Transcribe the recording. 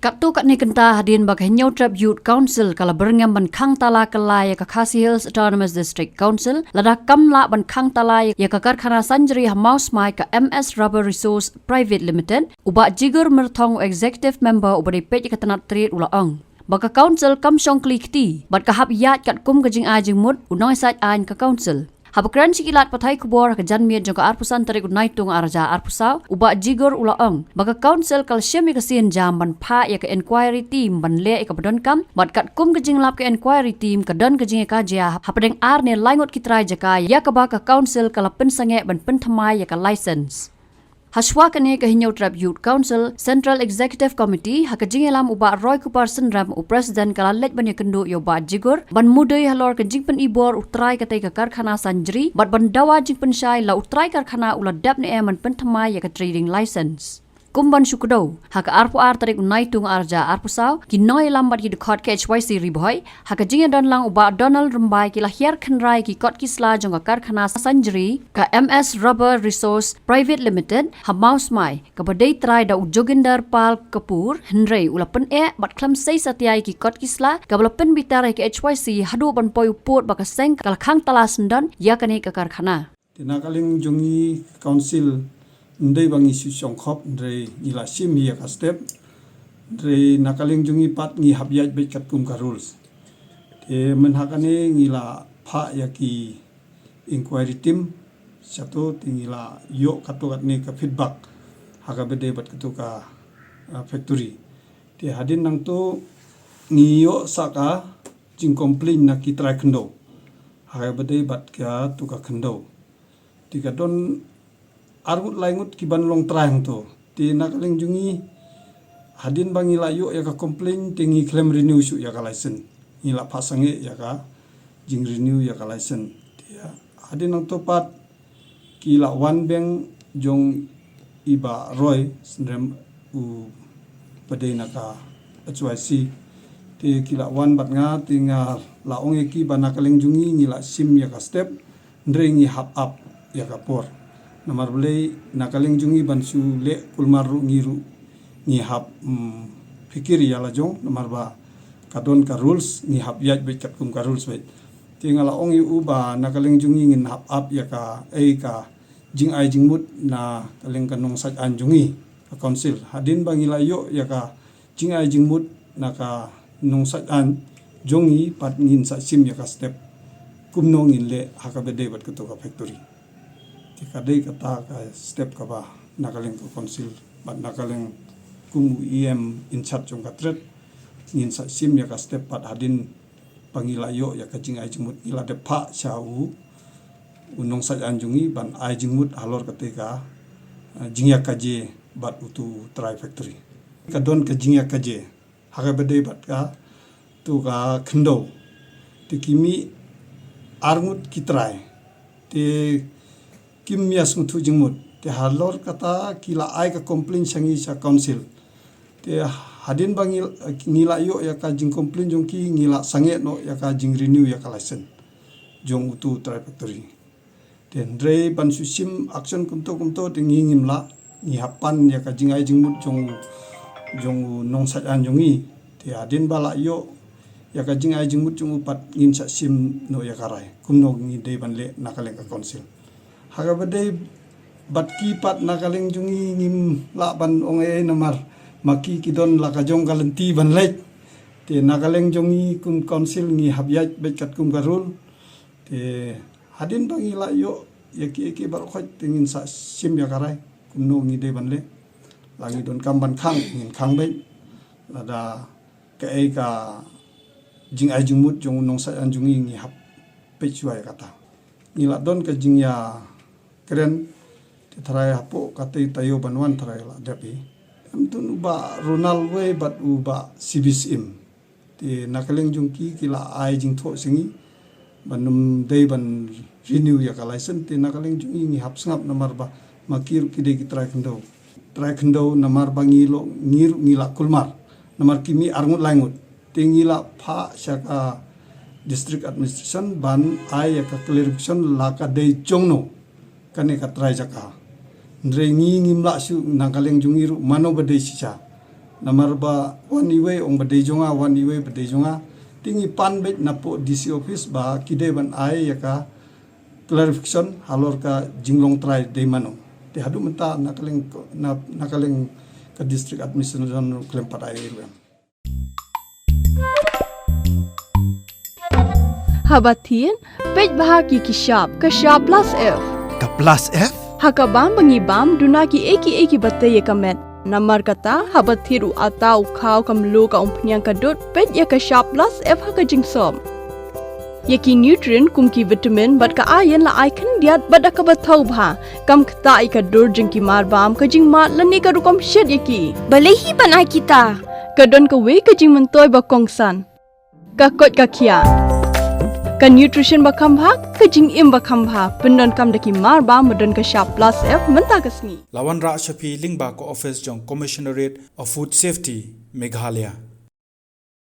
Kat tu kat ni kenta hadin bagi New Trap Youth Council kala Byrngem ban Khang Tala kelai ka Khasi Hills Autonomous District Council lada kamla ban Khang Tala ya ka karkhana sanjri mouse mai ka MS Rubber Resource Private Limited uba Gigur merthong executive member uba dipet ka tanat trade ula ang. Baka council kam syong klikti bat ka hap Ïaid Katkum ka Jingmut Nongïasaid an ka council. Habakran sikilat patay kubor ka janmiet jong ka arpusan tarik unay tung arja arpusaw uba Gigur ulaang baka council kalsyem ikasin jam ban pa ya ka inquiry team ban le ka badon kam bat Katkum ka jinglap ka inquiry team ka don ka jingai ka jia hapadeng ar ne laingot kitray jaka ya ka baka council kala pensange ban penthamai ya ka license. Haswa kani ka New Trap Youth Council Central Executive Committee haka jingelam uba Roy Kuparson ram u president kala lej ban yakendo yo ba Gigur ban mudai halor ka jingpen ibor utrai ka ka karkhana sanjri bat ban dawa jingpen syai la utrai karkhana ula dap ne eman penthamai ya ka trading license. Kumban syukdo haka arpu ar tarik unai tung arja arpusaw kinoi lambat ki dekat ke HYC riboy haka jinge don lang uba Donald Rumbai ki lahir khenrai ki kot kisla jong ka karkhana sanjri ka MS Rubber Resource Private Limited ha mouse mai ka badai trai da Joginder Pal Kapoor Henry ula pen bat klam sei satiai ki kot kisla ka bala pen bitare ki HYC hadu ban poi upot baka seng kal Khang Tala sendan ya kani ka karkhana tinakaling jongi council ndai bang isu songkhop ndai ila sim ya ka step ndai nakaling jungi pat ngi Ïaid bet Katkum ka rules te menhakane ngila pha ya ki inquiry team satu tingila yo katu kat ni ka feedback haka bede bat katu ka factory te hadin nang tu ngi yo saka jing complain na ki try khendo haka bede bat ka tu ka khendo tika don argut laingut ki ban long trang to ti nakaling jungi hadin bangi layo ya ka complain tingi claim renew su ya ka license ngila pasange ya ka jing renew ya ka license dia hadin nang topat kila one bank jong iba roy sendrem u padai naka HYC ti kila one bat nga tinga laong ki banakaling jungi ngila sim ya ka step ndrengi hap up ya ka por namar belai nakaling jungi bansu le kulmaru ngiru ngi hap fikir ya la jong namar ba kadon ka rules ngi hap Ïaid bet Katkum ka rules bet tingala ong yu ba nakaling jungi ngin hap up ya ka ka Jingai Jingmut na kaling kanong sa anjungi ka council hadin bangila yo ya ka Jingai Jingmut na ka nong sa an jongi pat ngin sa sim ya ka step kumno ngin le hakabede bat kuto ka factory kadai kata ka step ka ba nakaling ko council bat nakaling kumu in charge jong katret ngin sa sim ya ka step pat hadin pangila yo ya ka Jingai Jingmut ila de pha chau unong sa anjungi ban ai Jingmut halor ketika jingya kaje bat utu try factory kadon ka jingya kaje haga bede bat ka tu ka khendo tikimi arngut kitrai te kim mias mutu Jingmut te halor kata kila ai ka complain sangi sa council te hadin bangil ngila yo ya ka jing complain jong ki ngila sange no ya ka jing renew ya ka license jong utu try factory te ndre ban su sim action kumto te ngim la ngi hapan ya ka Jingai Jingmut jong nong sa an jongi te hadin bala yo ya ka Jingai Jingmut jong pat ngin sa sim no ya ka rai kumno ngi de ban le nakaleng ka council haga badai batki pat nakaling jungi ngim la ban onge namar maki kidon la ka jong kalenti ban lek te nakaling jungi kun council ngi Ïaid bet Katkum garul te hadin bangi la yo yaki bar khoi tingin sa sim ya karai kumno ngi de ban le langi don kamban Khang ngin Khang bet lada ka Jingai Jingmut jong nong sa anjungi ngi hap pechuai kata ngila don ka jingya keren titrai hapo kate tayo banwan trai la dapi amtun uba Ronald we bat uba sibisim ti nakaling jungki kila ai jing tho singi banum dei ban renew ya ka license ti nakaling jungi ngi hap sngap namar ba makir kide ki trai khendo namar bangilo ngiru ngila kulmar namar kimi arngut langut ti ngila pha syaka district administration ban ai ya ka clarification la ka dei chongno kane ka try jaka ndre ngi ngimla su nangkaleng jungiru mano bade sisa Namar ba one iwe ong badejonga one iwe badejonga tingi pan bet napo DC office ba kide ban ai ya ka clarification halor ka jinglong try de mano te hadu menta nakaling ka district administration klem patai ilem Habatin pej bahagi kishap plus F Ka plus F? hakabam bangibam dunaki eki batte ye kamet namar kata habathiru atau khau kamlu ka umpnyang kadut pej ya kishap plus F haka jingsom yaki nutrient kumki vitamin bat ka ayen la icon diat bada ka bathau bha kam khta i ka dur jingki mar bam ka jingmat lani ka rukom shed yaki Balehi banai kita. kadon ka we ka jingmentoy ba kongsan ka kot ka khia ka nutrition ba khambha ka jingim ba khambha pendon kam daki mar ba modon ka sharp plus F menta kasni Lawan Ra Shafi Lingba ko office jong Commissionerate of Food Safety Meghalaya.